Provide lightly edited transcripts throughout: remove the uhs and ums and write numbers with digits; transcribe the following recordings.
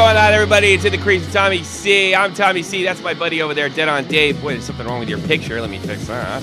going on, everybody? It's In the Crease with Tommy C. I'm Tommy C. That's my buddy over there, Dead on Dave. Boy, there's something wrong with your picture. Let me fix that.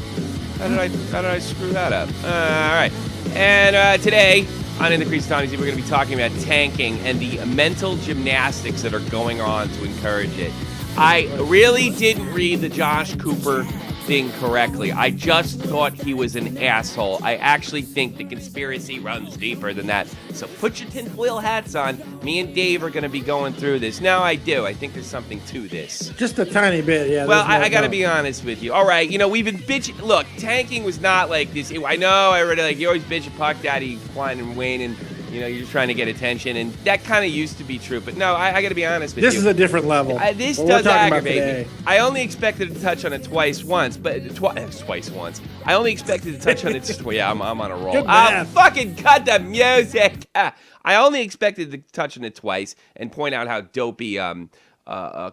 How did I screw that up? All right. And today on In the Crease with Tommy C, we're going to be talking about tanking and the mental gymnastics that are going on to encourage it. I really didn't read the Josh Cooper thing correctly. I just thought he was an asshole. I actually think the conspiracy runs deeper than that. So put your tinfoil hats on. Me and Dave are going to be going through this. Now I do. I think there's something to this. Just a tiny bit, yeah. Well, I got to be honest with you. All right, we've been bitching. Look, tanking was not like this. I know, I already you always bitch at Puck Daddy, Klein and Wayne, and you're just trying to get attention, and that kind of used to be true. But no, I got to be honest with you. This is a different level. This does aggravate me. I only expected to touch on it twice once. I only expected to touch on it. Yeah, I'm on a roll. I'll fucking cut the music. I only expected to touch on it twice and point out how dopey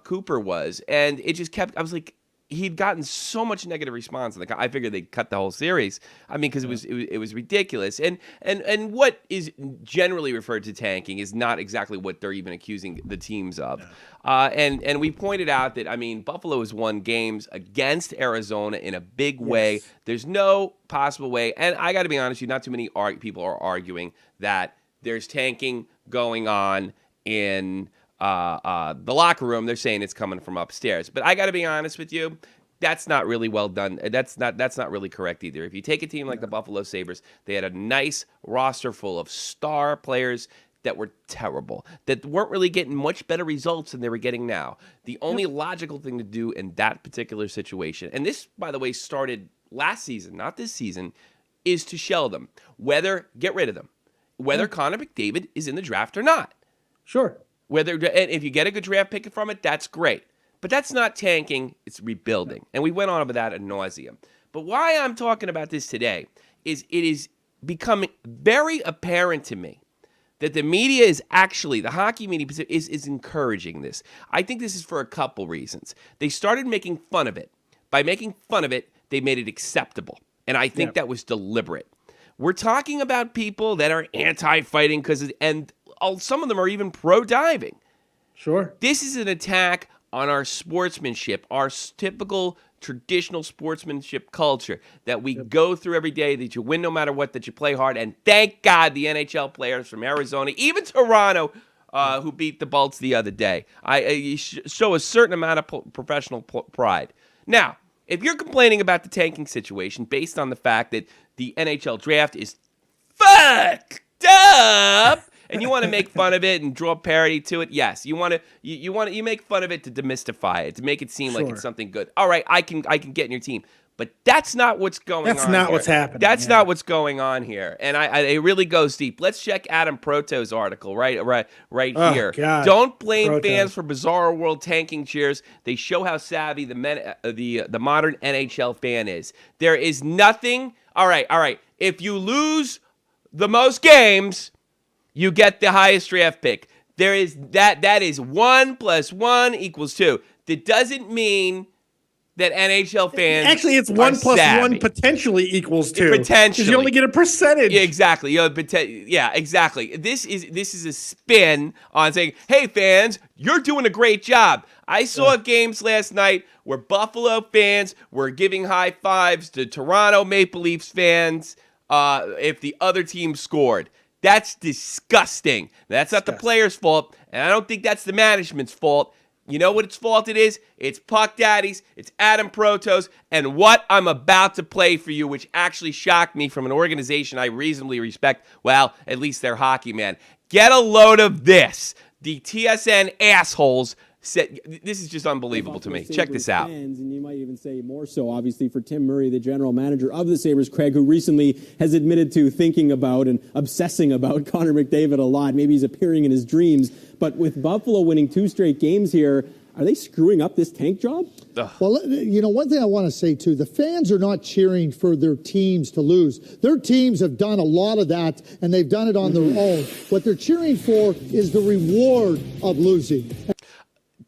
Cooper was, and it just kept. I was like, he'd gotten so much negative response. I figured they'd cut the whole series. I mean, because it was ridiculous. And what is generally referred to tanking is not exactly what they're even accusing the teams of. And we pointed out that, Buffalo has won games against Arizona in a big way. There's no possible way. And I got to be honest with you, not too many people are arguing that there's tanking going on in the locker room. They're saying it's coming from upstairs, but I got to be honest with you, that's not really well done. That's not really correct either. If you take a team like the Buffalo Sabres, they had a nice roster full of star players that were terrible, that weren't really getting much better results than they were getting now. The only logical thing to do in that particular situation, and this, by the way, started last season, not this season, is to shell them. Get rid of them. Whether Connor McDavid is in the draft or not. Sure. And if you get a good draft pick from it, that's great. But that's not tanking, it's rebuilding. And we went on about that ad nauseum. But why I'm talking about this today is it is becoming very apparent to me that the media is actually, the hockey media is encouraging this. I think this is for a couple reasons. They started making fun of it. By making fun of it, they made it acceptable. And I think that was deliberate. We're talking about people that are anti-fighting and some of them are even pro-diving. Sure. This is an attack on our sportsmanship, our typical traditional sportsmanship culture that we go through every day, that you win no matter what, that you play hard. And thank God the NHL players from Arizona, even Toronto, who beat the Bolts the other day, you show a certain amount of professional pride. Now, if you're complaining about the tanking situation based on the fact that the NHL draft is fucked up, and you want to make fun of it and draw parody to it, yes, you make fun of it to demystify it, to make it seem like it's something good. All right, I can get in your team, but that's not what's going on. That's not what's happening. That's not what's going on here, and it really goes deep. Let's check Adam Proto's article right here. God. Don't blame fans for bizarre world tanking cheers. They show how savvy the modern NHL fan is. There is nothing. All right. If you lose the most games, you get the highest draft pick. There is that is 1 + 1 = 2. That doesn't mean that NHL fans actually it's 1 + 1 potentially equals 2. Potentially, because you only get a percentage. Yeah, exactly. Yeah, exactly. This is a spin on saying, "Hey fans, you're doing a great job." I saw games last night where Buffalo fans were giving high fives to Toronto Maple Leafs fans if the other team scored. That's disgusting. That's not the player's fault, and I don't think that's the management's fault. You know what its fault it is? It's Puck Daddy's, it's Adam Proto's, and what I'm about to play for you, which actually shocked me from an organization I reasonably respect. Well, at least they're hockey, man. Get a load of this. The TSN assholes said, this is just unbelievable to me. Check this out. Fans, and you might even say more so, obviously, for Tim Murray, the general manager of the Sabres, Craig, who recently has admitted to thinking about and obsessing about Connor McDavid a lot. Maybe he's appearing in his dreams. But with Buffalo winning 2 straight games here, are they screwing up this tank job? Well, one thing I want to say, too, the fans are not cheering for their teams to lose. Their teams have done a lot of that, and they've done it on their own. What they're cheering for is the reward of losing.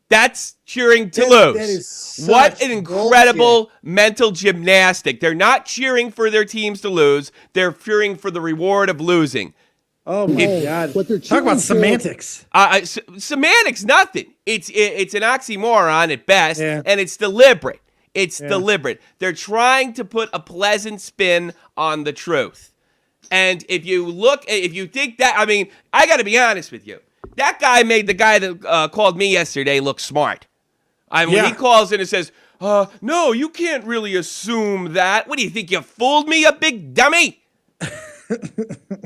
That's cheering to lose. That is what an incredible mental gymnastic. They're not cheering for their teams to lose. They're cheering for the reward of losing. Oh my God! What they're Talk about cheering for- semantics. Semantics, nothing. It's an oxymoron at best, Yeah. and it's deliberate. It's deliberate. They're trying to put a pleasant spin on the truth. And if you think that, I mean, I got to be honest with you. That guy made the guy that called me yesterday look smart. When he calls in and says, no, you can't really assume that. What do you think? You fooled me, you big dummy?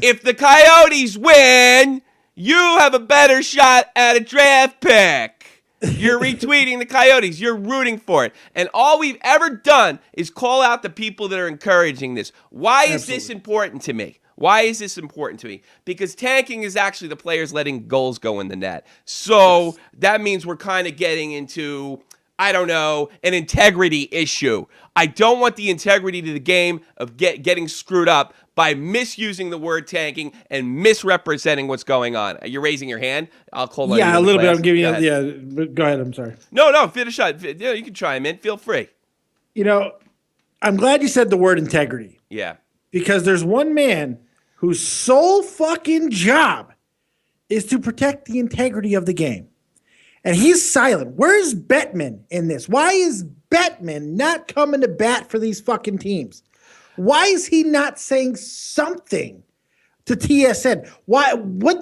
If the Coyotes win, you have a better shot at a draft pick. You're retweeting the Coyotes. You're rooting for it. And all we've ever done is call out the people that are encouraging this. Why is this important to me? Why is this important to me? Because tanking is actually the players letting goals go in the net. So that means we're kind of getting into, I don't know, an integrity issue. I don't want the integrity to the game of getting screwed up by misusing the word tanking and misrepresenting what's going on. You're raising your hand? I'll call on you. Yeah, a little bit. I'm giving you. Yeah, but go ahead. I'm sorry. No, finish up. Yeah, you can chime in. Feel free. You know, I'm glad you said the word integrity. Yeah. Because there's one man whose sole fucking job is to protect the integrity of the game. And he's silent. Where's Bettman in this? Why is Bettman not coming to bat for these fucking teams? Why is he not saying something to TSN?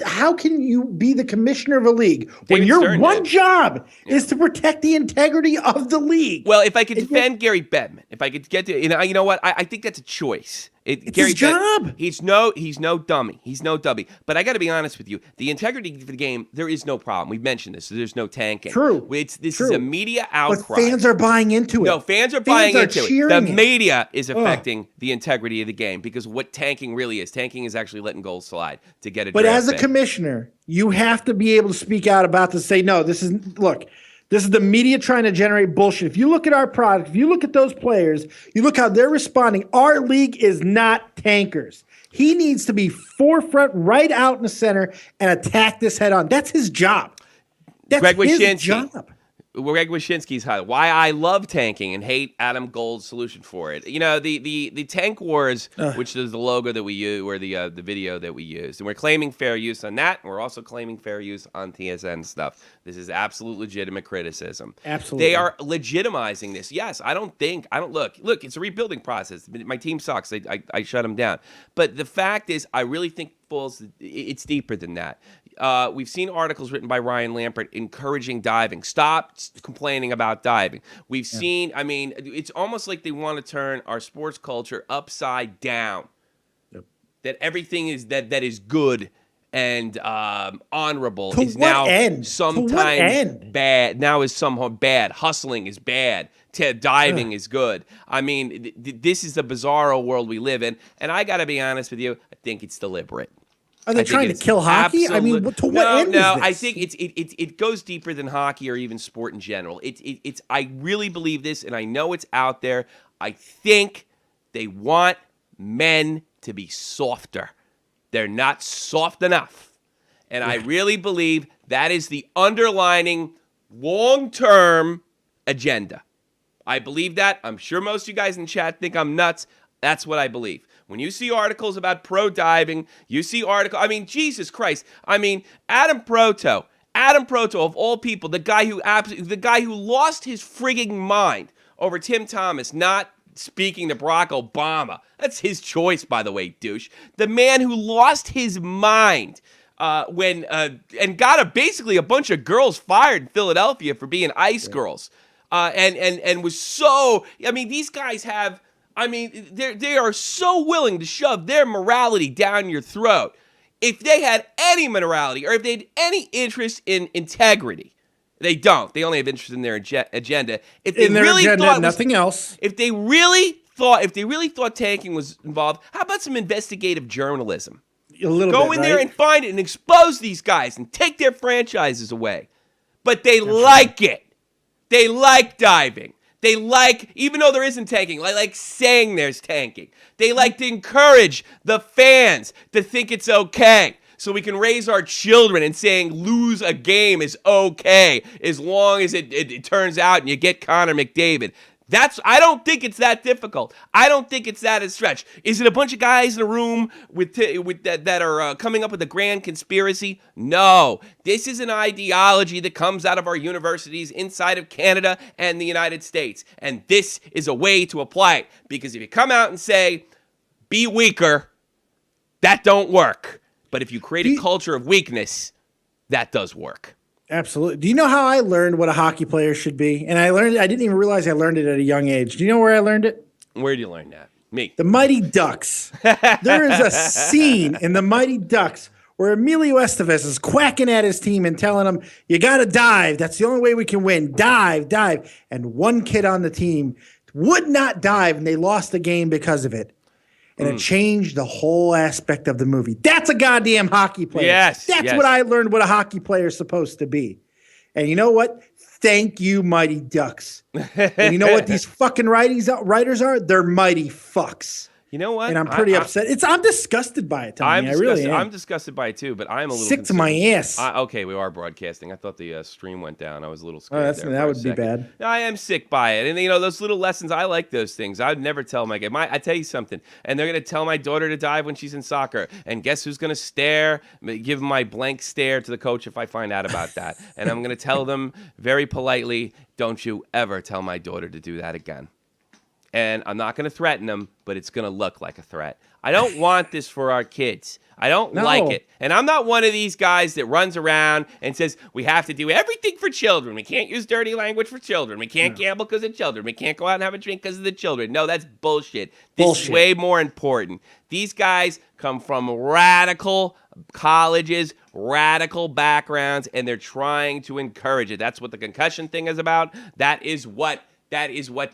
How can you be the commissioner of a league when your one job is to protect the integrity of the league? Well, if I could defend Gary Bettman, if I could get to, you know what? I think that's a choice. It's Gary his job. He's no dummy. He's no dummy. But I got to be honest with you. The integrity of the game, there is no problem. We've mentioned this. So there's no tanking. True. This is a media outcry. But fans are buying into it. No, fans are buying into it. The cheering it. media is affecting the integrity of the game because what tanking really is. Tanking is actually letting goals slide to get a But draft as a pick. commissioner, you have to be able to speak out about this. Say, no, this is the media trying to generate bullshit. If you look at our product, if you look at those players, you look how they're responding. Our league is not tankers. He needs to be forefront, right out in the center, and attack this head on. That's his job. That's his job. Greg Wyshynski's highlight. Why I love tanking and hate Adam Gold's solution for it. You know, the Tank Wars, which is the logo that we use, or the video that we used. And we're claiming fair use on that, and we're also claiming fair use on TSN stuff. This is absolute legitimate criticism. Absolutely. They are legitimizing this. Yes, look, it's a rebuilding process. My team sucks. I shut them down. But the fact is, I really think it's deeper than that. We've seen articles written by Ryan Lampert encouraging diving. Stop complaining about diving. We've seen, it's almost like they want to turn our sports culture upside down. Yep. That everything is that is good and honorable is now sometimes bad. Now is somehow bad. Hustling is bad. Diving is good. This is the bizarro world we live in. And I got to be honest with you, I think it's deliberate. Are they trying to kill hockey? To what end is this? I think it goes deeper than hockey or even sport in general. I really believe this, and I know it's out there. I think they want men to be softer. They're not soft enough. And I really believe that is the underlining long-term agenda. I believe that. I'm sure most of you guys in chat think I'm nuts. That's what I believe. When you see articles about pro diving, you see Jesus Christ. Adam Proto of all people, the guy who lost his frigging mind over Tim Thomas not speaking to Barack Obama. That's his choice, by the way, douche. The man who lost his mind and got basically a bunch of girls fired in Philadelphia for being ice girls. And was so, these guys have, they are so willing to shove their morality down your throat. If they had any morality or if they had any interest in integrity, they don't. They only have interest in their agenda. If they really thought nothing else. If they really thought tanking was involved, how about some investigative journalism? Go in there and find it and expose these guys and take their franchises away. But they like it. They like diving. They like, even though there isn't tanking, like saying there's tanking. They like to encourage the fans to think it's okay. So we can raise our children and saying lose a game is okay as long as it turns out and you get Connor McDavid. I don't think it's that difficult. I don't think it's that a stretch. Is it a bunch of guys in a room with that are coming up with a grand conspiracy? No. This is an ideology that comes out of our universities inside of Canada and the United States. And this is a way to apply it. Because if you come out and say, be weaker, that don't work. But if you create a culture of weakness, that does work. Absolutely. Do you know how I learned what a hockey player should be? And I didn't even realize I learned it at a young age. Do you know where I learned it? Where did you learn that? Me. The Mighty Ducks. There is a scene in The Mighty Ducks where Emilio Estevez is quacking at his team and telling them, you got to dive. That's the only way we can win. Dive, dive. And one kid on the team would not dive, and they lost the game because of it. And it changed the whole aspect of the movie. That's a goddamn hockey player. Yes. That's what I learned what a hockey player is supposed to be. And you know what? Thank you, Mighty Ducks. And you know what these fucking writers are? They're mighty fucks. You know what? And I'm pretty upset. I'm disgusted by it, Tommy. I really am. I'm disgusted by it too, but I'm a little sick to my ass. Okay, we are broadcasting. I thought the stream went down. I was a little scared. That would be bad. I am sick by it, and those little lessons. I like those things. I'd never tell my kid. I tell you something, and they're gonna tell my daughter to dive when she's in soccer, and guess who's gonna stare? Give my blank stare to the coach if I find out about that, and I'm gonna tell them very politely, don't you ever tell my daughter to do that again. And I'm not going to threaten them, but it's going to look like a threat. I don't want this for our kids. I don't like it. And I'm not one of these guys that runs around and says, we have to do everything for children. We can't use dirty language for children. We can't gamble because of children. We can't go out and have a drink because of the children. No, that's bullshit. This is way more important. These guys come from radical colleges, radical backgrounds, and they're trying to encourage it. That's what the concussion thing is about. That is what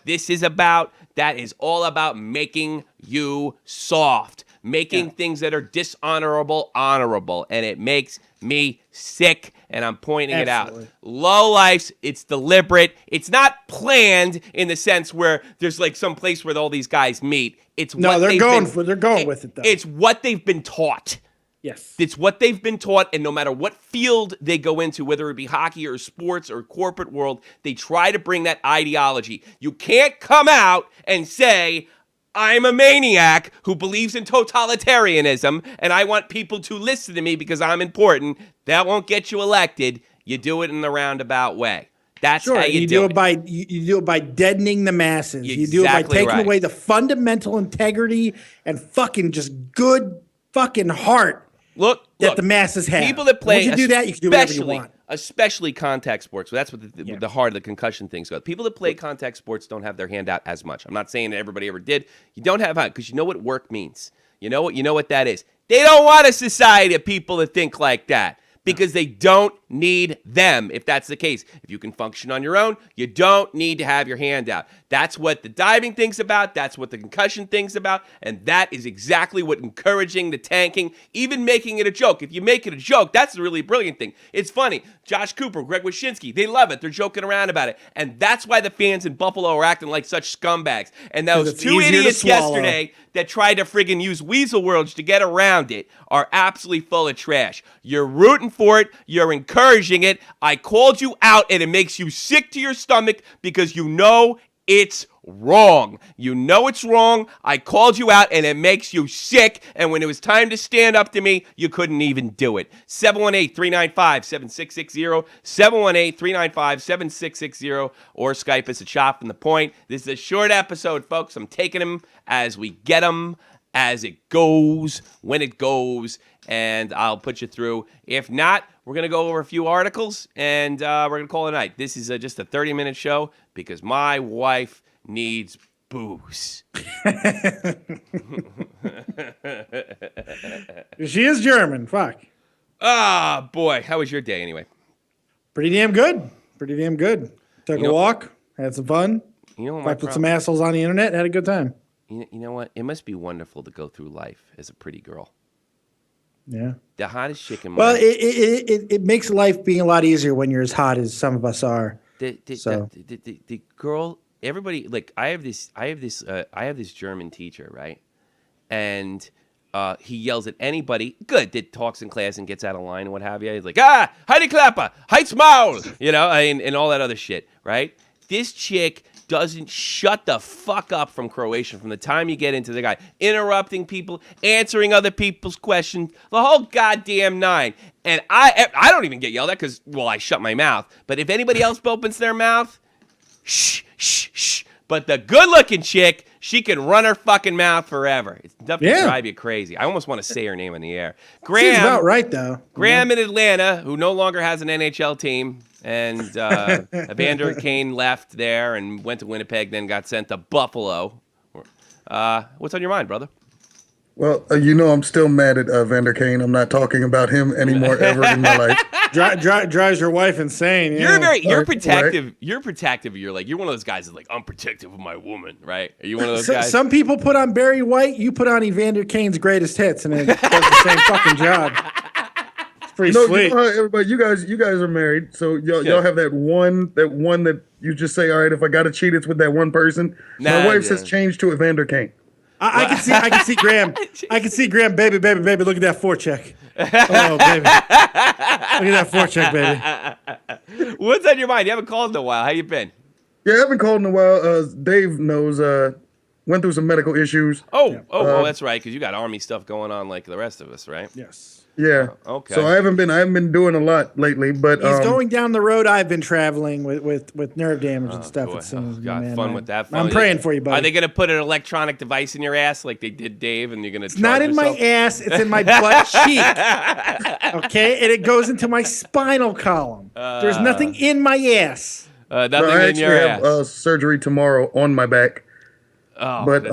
this is about. That is all about making you soft, making things that are dishonorable honorable, and it makes me sick, and I'm pointing it out. Low lifes, it's deliberate. It's not planned in the sense where there's like some place where all these guys meet. They're going with it though. It's what they've been taught. Yes. It's what they've been taught, and no matter what field they go into, whether it be hockey or sports or corporate world, they try to bring that ideology. You can't come out and say, I'm a maniac who believes in totalitarianism, and I want people to listen to me because I'm important. That won't get you elected. You do it in the roundabout way. That's how you do it. You do it by deadening the masses. You do it by taking away the fundamental integrity and fucking just good fucking heart. Look, the masses have. People that play, once you do that, you can do whatever you want. Especially contact sports. So that's what the heart of the concussion things go. People that play contact sports don't have their hand out as much. I'm not saying that everybody ever did. You don't have because you know what work means. You know what that is. They don't want a society of people that think like that. Because they don't need them, if that's the case. If you can function on your own, you don't need to have your hand out. That's what the diving thing's about. That's what the concussion thing's about. And that is exactly what encouraging the tanking, even making it a joke. If you make it a joke, that's a really brilliant thing. It's funny. Josh Cooper, Greg Wyshynski, they love it. They're joking around about it. And that's why the fans in Buffalo are acting like such scumbags. And those two idiots yesterday that tried to friggin' use weasel words to get around it are absolutely full of trash. You're rooting for it. You're encouraging it. I called you out, and it makes you sick to your stomach because you know it's wrong. You know it's wrong. I called you out, and it makes you sick. And when it was time to stand up to me, you couldn't even do it. 718-395-7660, 718-395-7660, or Skype us at Shot from the Point. This is a short episode, folks. I'm taking them as we get them, as it goes, when it goes, and I'll put you through. If not, we're going to go over a few articles, and we're going to call it a night. This is just a 30-minute show because my wife needs booze. She is German. Fuck. Ah, boy. How was your day anyway? Pretty damn good. Took a walk. Had some fun. Fucked with some assholes on the internet. Had a good time. You know what? It must be wonderful to go through life as a pretty girl. Yeah. The hottest chick in my Well, it makes life being a lot easier when you're as hot as some of us are. The girl, everybody, like I have this German teacher, right? And he yells at anybody that talks in class and gets out of line and what have you. He's like, Heidi Klapper, Heiz Maul, and all that other shit, right? This chick doesn't shut the fuck up from Croatian from the time you get into the guy. Interrupting people, answering other people's questions, the whole goddamn nine. And I don't even get yelled at because, well, I shut my mouth. But if anybody else opens their mouth, shh, shh, shh. But the good-looking chick, she can run her fucking mouth forever. It's enough to drive you crazy. I almost want to say her name in the air. Graham, seems about right, though. Graham in Atlanta, who no longer has an NHL team, and Evander Kane left there and went to Winnipeg, then got sent to Buffalo. What's on your mind, brother? Well, I'm still mad at Vander Kane. I'm not talking about him anymore ever in my life. Drives your wife insane. Yeah. You're protective. Right. You're protective. You're one of those guys that's like, I'm protective of my woman, right? Are you one of those guys? Some people put on Barry White. You put on Evander Kane's greatest hits, and it does the same fucking job. It's pretty sweet. Everybody, you guys are married, so y'all have that one that you just say, all right, if I got to cheat, it's with that one person. My wife has changed to Evander Kane. I can see Graham. I can see Graham, baby. Look at that forecheck. Oh, baby. Look at that forecheck, baby. What's on your mind? You haven't called in a while. How you been? Yeah, I haven't called in a while. Dave knows. Went through some medical issues. Oh, that's right. Because you got Army stuff going on like the rest of us, right? Yes. Yeah. Okay. So I haven't been doing a lot lately, but he's going down the road I've been traveling with nerve damage and stuff. Boy. It seems. Got fun with that. I'm praying for you, buddy. Are they gonna put an electronic device in your ass like they did Dave, and you're gonna? It's not in yourself? my ass. It's in my butt cheek. Okay, and it goes into my spinal column. There's nothing in my ass. Nothing in your ass. I have surgery tomorrow on my back. Oh, but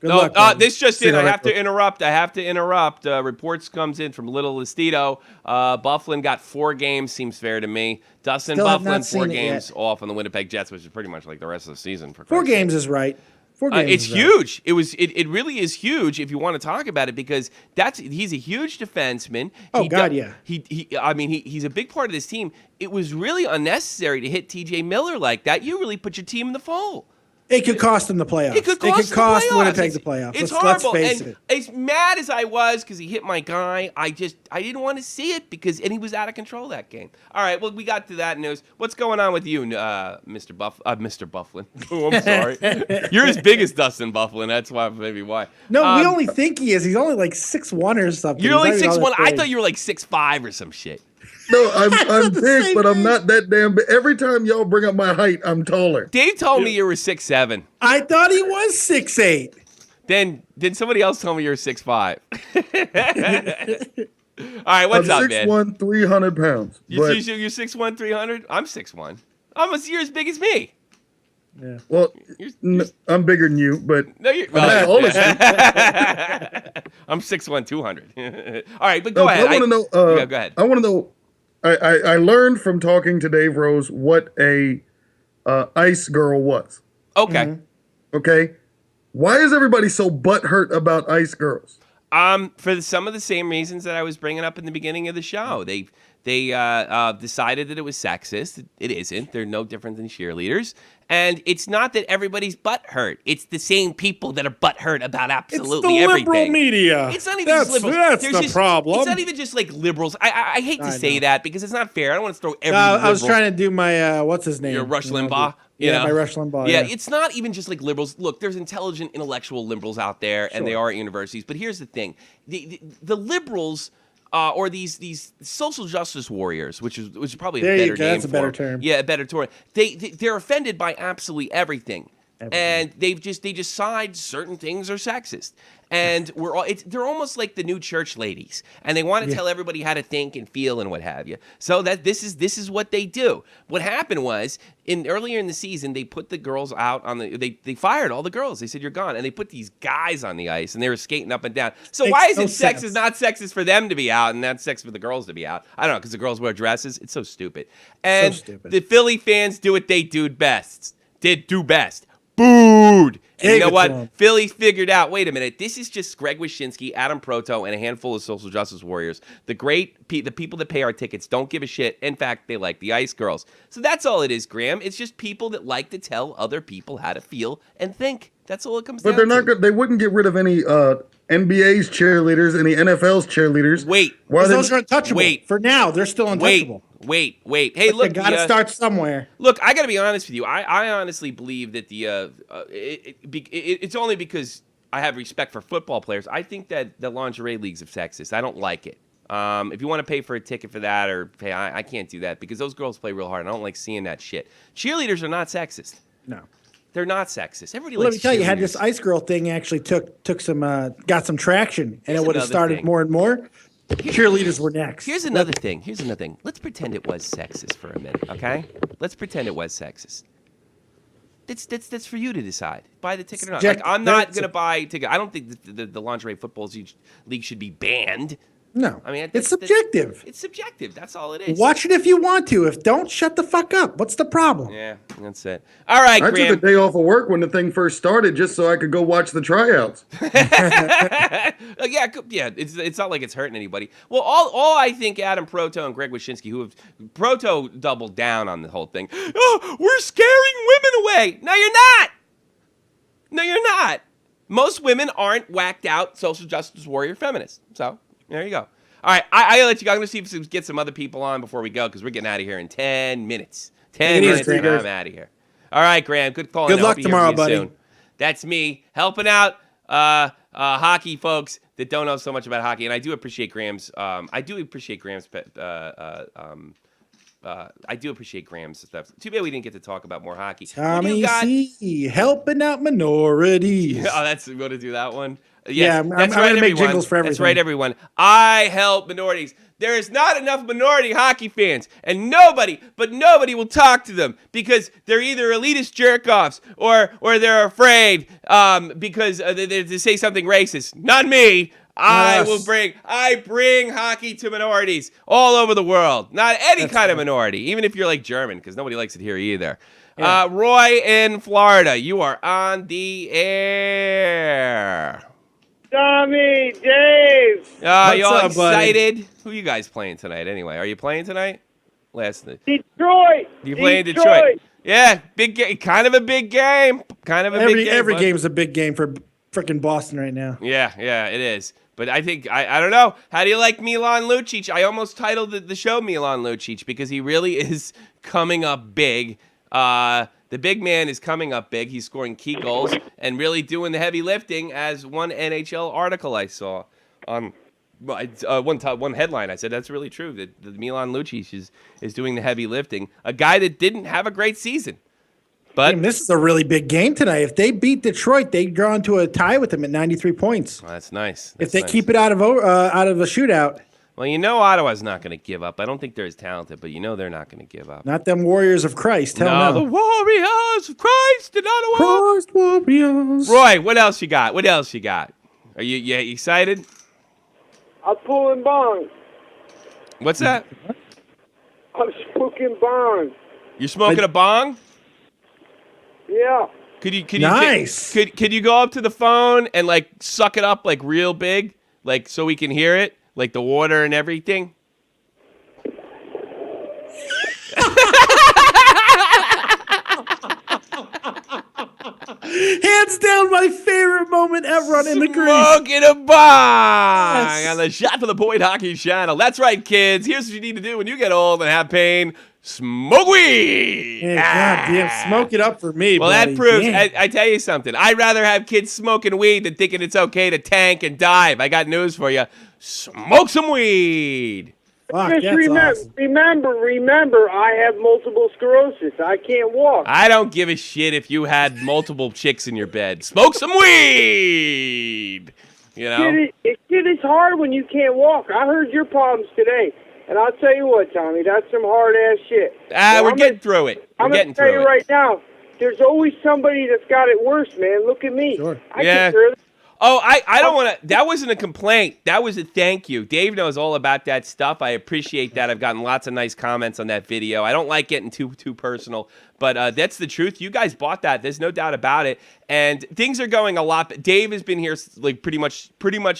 Good luck, this just in. I have to interrupt. Reports comes in from Little Listido. Bufflin got 4 games. Seems fair to me. Dustin Bufflin, 4 games off on the Winnipeg Jets, which is pretty much like the rest of the season. For 4 games is right. 4 games. It's huge. Right. It really is huge if you want to talk about it because he's a huge defenseman. Yeah. He's a big part of this team. It was really unnecessary to hit TJ Miller like that. You really put your team in the fold. It could cost them the playoffs. It could cost Winnipeg the playoffs. It's horrible. Let's face it. As mad as I was because he hit my guy, I didn't want to see it and he was out of control that game. All right, well, we got to that news. What's going on with you, Mr. Bufflin? Oh, I'm sorry. You're as big as Dustin Bufflin. That's maybe why. No, we only think he is. He's only like 6'1" or something. You're only 6'1". I thought you were like 6'5" or some shit. No, I'm big, but I'm not that damn big. Every time y'all bring up my height, I'm taller. Dave told me you were 6'7". I thought he was 6'8". Then somebody else told me you were 6'5". All right, what's up, man? I'm 6'1", 300 pounds. You're 6'1", 300? I'm 6'1". You're as big as me. Yeah. Well, I'm bigger than you, but no, you're not old as you. I'm 6'1", 200. All right, but go ahead. I want to know. Go ahead. I want to know. I learned from talking to Dave Rose what a ice girl was. Okay. Mm-hmm. Okay. Why is everybody so butthurt about ice girls? For some of the same reasons that I was bringing up in the beginning of the show. They decided that it was sexist. It isn't. They're no different than cheerleaders. And it's not that everybody's butthurt. It's the same people that are butthurt about absolutely everything. It's the liberal media. It's not even just liberals. That's the problem. It's not even just like liberals. I hate to say that because it's not fair. I don't want to throw every I was trying to do my, what's his name? Your Rush Limbaugh. My Rush Limbaugh. Yeah, it's not even just like liberals. Look, there's intelligent, intellectual liberals out there, and they are at universities. But here's the thing. The liberals... or these social justice warriors, which is probably a better name. That's a better term. Yeah, a better term. They're offended by absolutely everything. And they decide certain things are sexist, and they're almost like the new church ladies, and they want to tell everybody how to think and feel and what have you. So that this is what they do. What happened was earlier in the season they put the girls out on they fired all the girls. They said you're gone, and they put these guys on the ice, and they were skating up and down. So why is it sexist? Not sexist for them to be out, and not sexist for the girls to be out. I don't know because the girls wear dresses. It's so stupid. And the Philly fans do what they do best. Booed. And you know what? Philly figured out, wait a minute, this is just Greg Wyshynski, Adam Proto, and a handful of social justice warriors. The people that pay our tickets don't give a shit. In fact, they like the Ice Girls. So that's all it is, Graham. It's just people that like to tell other people how to feel and think. That's all it comes down to. But they're not good. They wouldn't get rid of any NBA's cheerleaders and the NFL's cheerleaders. Wait. Those are untouchable. Wait. For now, they're still untouchable. Wait. Hey, but look. They got to start somewhere. Look, I got to be honest with you. I honestly believe that it's only because I have respect for football players. I think that the lingerie leagues are sexist. I don't like it. If you want to pay for a ticket for that or pay, I can't do that because those girls play real hard. I don't like seeing that shit. Cheerleaders are not sexist. No. They're not sexist. Everybody Let likes me tell you, had cheerleaders. this Ice Girl thing actually got some traction, and Here's it would have another started thing. more and more. Cheerleaders were next. Here's another thing. Let's pretend it was sexist for a minute, okay? Let's pretend it was sexist. That's for you to decide. Buy the ticket or not. Like, I'm not going to buy a ticket. I don't think the lingerie football league should be banned. No, I mean, it's subjective. It's subjective. That's all it is. Watch it if you want to. If don't, shut the fuck up. What's the problem? Yeah, that's it. All right, I Graham. took a day off of work when the thing first started just so I could go watch the tryouts. Yeah. It's not like it's hurting anybody. Well, all I think Adam Proto and Greg Wyshynski, who have Proto doubled down on the whole thing. Oh, we're scaring women away. No, you're not. No, you're not. Most women aren't whacked out social justice warrior feminists. So there you go. All right, I gotta let you go. I'm gonna see if we can get some other people on before we go because we're getting out of here in 10 minutes. 10 minutes and I'm out of here. All right, Graham. Good call. Good luck tomorrow, buddy. Soon. That's me helping out hockey folks that don't know so much about hockey, and I do appreciate Graham's. I do appreciate Graham's stuff. Too bad we didn't get to talk about more hockey. Tommy C. helping out minorities. Yeah, that's we're gonna do that one. Yes, Yeah, I'm that's gonna right, make everyone. jingles for everything. That's right, everyone. I help minorities. There is not enough minority hockey fans, and nobody will talk to them because they're either elitist jerk-offs or they're afraid because they say something racist. Not me. I bring hockey to minorities all over the world. Not any kind of minority, even if you're like German, because nobody likes it here either. Yeah. Roy in Florida, you are on the air. Tommy, Dave. You all up, excited? buddy? Who you guys playing tonight anyway? Are you playing tonight? Detroit. You playing Detroit? Yeah, big game. Kind of a big game. Every game's a big game for freaking Boston right now. Yeah, it is. But I think, I don't know. How do you like Milan Lucic? I almost titled the show Milan Lucic because he really is coming up big. The big man is coming up big. He's scoring key goals and really doing the heavy lifting, as one NHL article I saw on one headline. I said that's really true, that Milan Lucic is doing the heavy lifting. A guy that didn't have a great season. But this is a really big game tonight. If they beat Detroit, they draw into a tie with them at 93 points. Oh, that's nice. If they keep it out of a shootout. Well, Ottawa's not going to give up. I don't think they're as talented, but they're not going to give up. Not them Warriors of Christ. Hell no. The Warriors of Christ in Ottawa. Christ Warriors. Roy, what else you got? Are you excited? I'm pulling bongs. What's that? I'm smoking bongs. You're smoking a bong? Yeah. Could you nice. Could you go up to the phone and suck it up real big, so we can hear it, the water and everything? Hands down, my favorite moment ever on In the Green. Smoking a bong on the Shot for the Point Hockey channel. That's right, kids. Here's what you need to do when you get old and have pain. Smoke weed. Yeah, goddamn, smoke it up for me. Well, buddy. that proves, Damn. I tell you something. I'd rather have kids smoking weed than thinking it's okay to tank and dive. I got news for you. Smoke some weed. Fuck, Just that's awesome. remember, I have multiple sclerosis. I can't walk. I don't give a shit if you had multiple chicks in your bed. Smoke some weed. Shit is hard when you can't walk. I heard your problems today. And I'll tell you what, Tommy, that's some hard-ass shit. We're getting through it. I'm going to tell you right now, there's always somebody that's got it worse, man. Look at me. Sure. I can barely. Oh, I don't want to. That wasn't a complaint. That was a thank you. Dave knows all about that stuff. I appreciate that. I've gotten lots of nice comments on that video. I don't like getting too personal, But that's the truth. You guys bought that. There's no doubt about it. And things are going a lot. Dave has been here like pretty much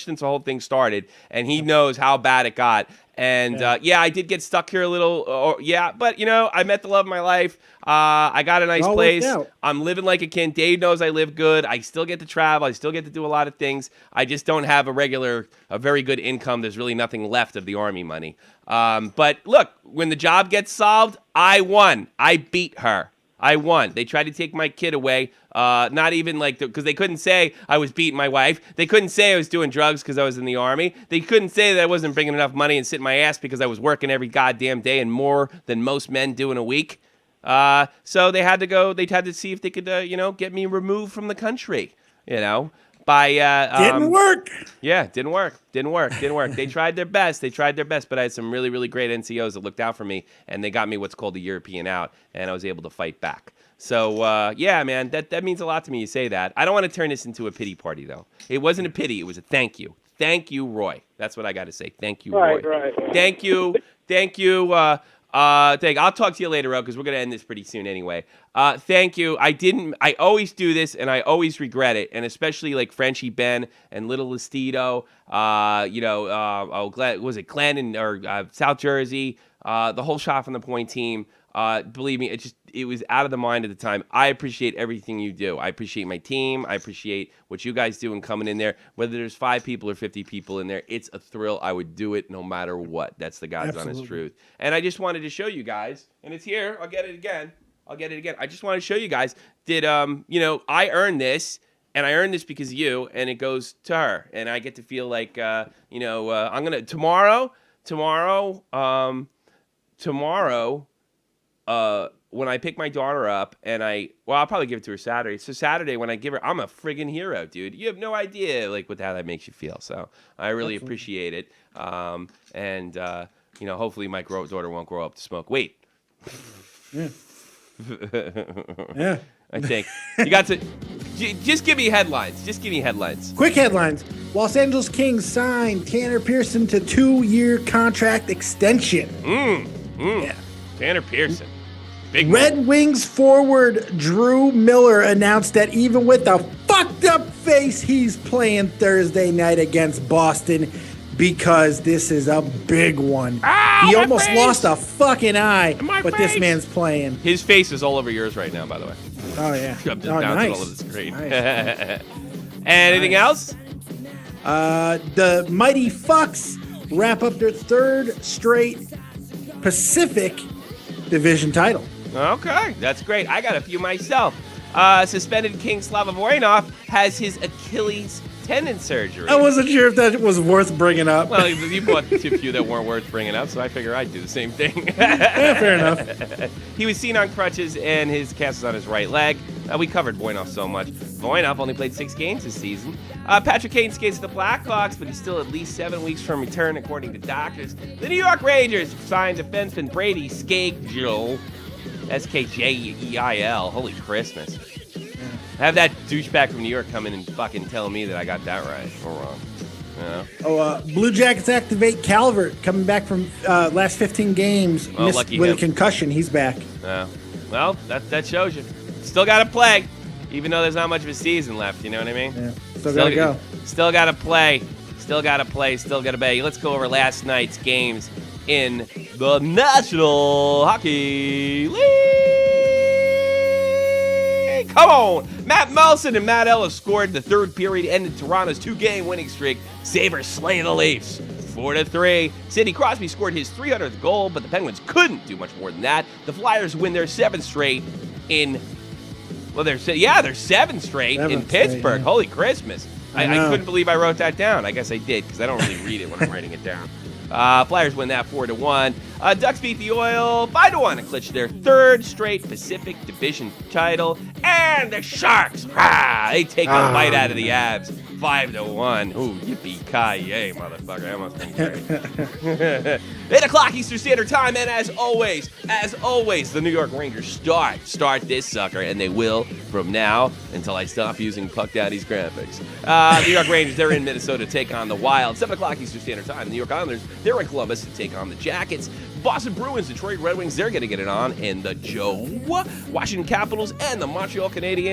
since the whole thing started, and he knows how bad it got. And I did get stuck here a little. But I met the love of my life. I got a nice place. I'm living like a king. Dave knows I live good. I still get to travel. I still get to do a lot of things. I just don't have a very good income. There's really nothing left of the Army money. But look, when the job gets solved, I won. I beat her. I won. They tried to take my kid away. Not even because they couldn't say I was beating my wife. They couldn't say I was doing drugs because I was in the Army. They couldn't say that I wasn't bringing enough money and sitting my ass because I was working every goddamn day and more than most men do in a week. So they had to go. They had to see if they could, get me removed from the country. Didn't work. Yeah, didn't work. They tried their best, but I had some really, really great NCOs that looked out for me, and they got me what's called a European out, and I was able to fight back. So, man, that means a lot to me, you say that. I don't want to turn this into a pity party, though. It wasn't a pity. It was a thank you. Thank you, Roy. That's what I got to say. Thank you, Roy. Right. Thank you. I'll talk to you later, because we're going to end this pretty soon anyway. Thank you. I always do this, and I always regret it, and especially like Frenchie Ben and Little Listido, was it Glenn or South Jersey, the whole Shot from the Point team. Believe me, it was out of the mind at the time. I appreciate everything you do. I appreciate my team. I appreciate what you guys do and coming in there. Whether there's 5 people or 50 people in there, it's a thrill. I would do it no matter what. That's the God's honest truth. And I just wanted to show you guys, and it's here. I'll get it again. I just want to show you guys. I earned this, and I earned this because of you, and it goes to her. And I get to feel like, I'm going to, tomorrow, when I pick my daughter up and I'll probably give it to her Saturday. So Saturday when I give her, I'm a friggin' hero, dude. You have no idea how that makes you feel. So I really appreciate it. Hopefully my daughter won't grow up to smoke. Wait. Yeah. Yeah. I think you got to just give me headlines. Quick headlines. Los Angeles Kings signed Tanner Pearson to 2-year contract extension. Yeah. Tanner Pearson. Big Red Wings forward Drew Miller announced that even with the fucked up face, he's playing Thursday night against Boston because this is a big one. He almost lost a fucking eye, but this man's playing. His face is all over yours right now, by the way. Oh, yeah. I'm just bouncing nice. all over the screen. Nice. Anything else? The Mighty Fucks wrap up their 3rd straight Pacific Division title. Okay, that's great. I got a few myself. Suspended King Slava Voinov has his Achilles tendon surgery. I wasn't sure if that was worth bringing up. Well, you bought a few that weren't worth bringing up, so I figure I'd do the same thing. Yeah, fair enough. He was seen on crutches, and his cast was on his right leg. We covered Voinov so much. Voinov only played 6 games this season. Patrick Kane skates for the Blackhawks, but he's still at least 7 weeks from return, according to doctors. The New York Rangers signed defenseman Brady Skagel, Skjeil. Holy Christmas. Have that douchebag from New York come in and fucking tell me that I got that right or wrong. Blue Jackets activate Calvert, coming back from last 15 games with a concussion. He's back. Well, that shows you. Still got to play, even though there's not much of a season left. You know what I mean? Yeah. Still got to go. Still got to play. Still got to play. Still got to play. Let's go over last night's games in the National Hockey League. Come on. Matt Melson and Matt Ellis scored. The 3rd period ended Toronto's 2-game winning streak. Sabres slay the Leafs 4-3. Sidney Crosby scored his 300th goal, but the Penguins couldn't do much more than that. The Flyers win their 7th straight in Pittsburgh. Yeah. Holy Christmas. I couldn't believe I wrote that down. I guess I did, because I don't really read it when I'm writing it down. Flyers win that 4-1. Ducks beat the Oil 5-1 and clinched their 3rd straight Pacific Division title. And the Sharks, they take a bite out of the Avs 5-1. Ooh, yippee-ki-yay, motherfucker. That must have been great. 8 o'clock Eastern Standard Time, and as always, the New York Rangers start this sucker, and they will from now until I stop using Puck Daddy's graphics. New York Rangers, they're in Minnesota to take on the Wild. 7 o'clock Eastern Standard Time. The New York Islanders, they're in Columbus to take on the Jackets. Boston Bruins, Detroit Red Wings, they're going to get it on in the Joe. Washington Capitals and the Montreal Canadiens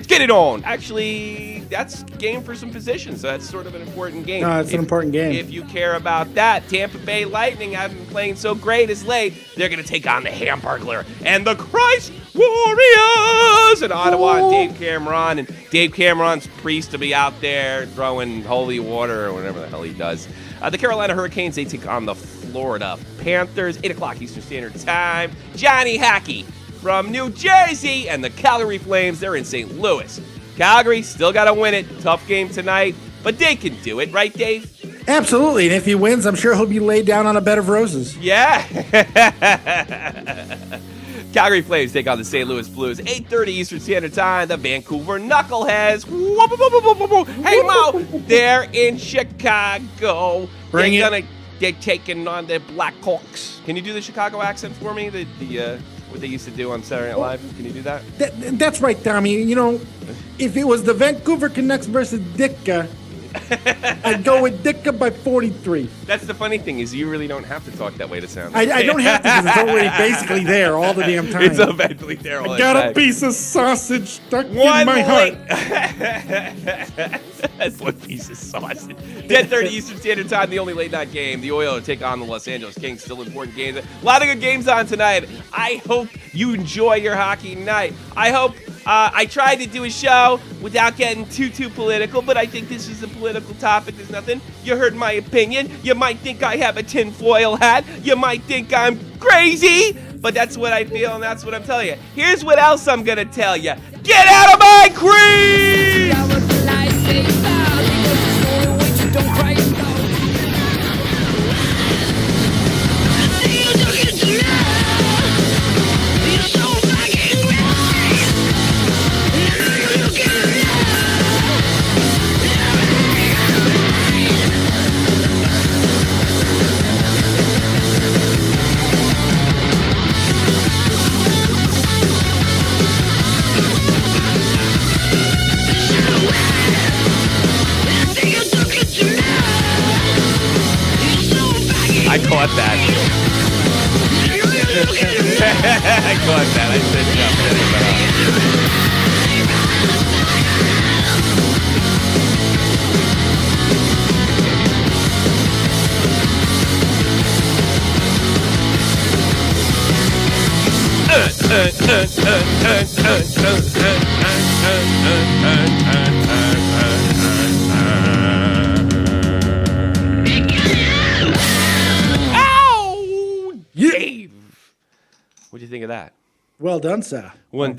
get it on. Actually, that's game for some positions, so that's sort of an important game. No, it's an important game. If you care about that, Tampa Bay Lightning haven't been playing so great as late. They're going to take on the Hamburglar and the Christ Warriors in Ottawa. And Dave Cameron, and Dave Cameron's priest to be out there throwing holy water or whatever the hell he does. The Carolina Hurricanes, they take on the Florida Panthers, 8 o'clock Eastern Standard Time. Johnny Hackey from New Jersey and the Calgary Flames, they're in St. Louis. Calgary still got to win it. Tough game tonight, but they can do it, right, Dave? Absolutely, and if he wins, I'm sure he'll be laid down on a bed of roses. Yeah. Calgary Flames take on the St. Louis Blues, 8:30 Eastern Standard Time. The Vancouver Knuckleheads. Hey, Mo, they're in Chicago. They're taking on the Blackhawks. Can you do the Chicago accent for me? What they used to do on Saturday Night Live? Can you do that? That's right, Tommy. You know, if it was the Vancouver Canucks versus Ditka, I'd go with Ditka by 43. That's the funny thing is you really don't have to talk that way to sound. I don't have to because it's already basically there all the damn time. It's eventually there all the time. I got a piece of sausage stuck in my heart. That's one piece of sausage. 10:30 Eastern Standard Time, the only late night game. The Oilers take on the Los Angeles Kings. Still important games. A lot of good games on tonight. I hope you enjoy your hockey night. I hope I tried to do a show without getting too political, but I think this is a political topic. There's nothing. You heard my opinion. You might think I have a tinfoil hat. You might think I'm crazy, but that's what I feel and that's what I'm telling you. Here's what else I'm going to tell you. Get out of my crease! I caught that. I caught that. I said jump in it, Dave, what'd you think of that? Well done, sir. One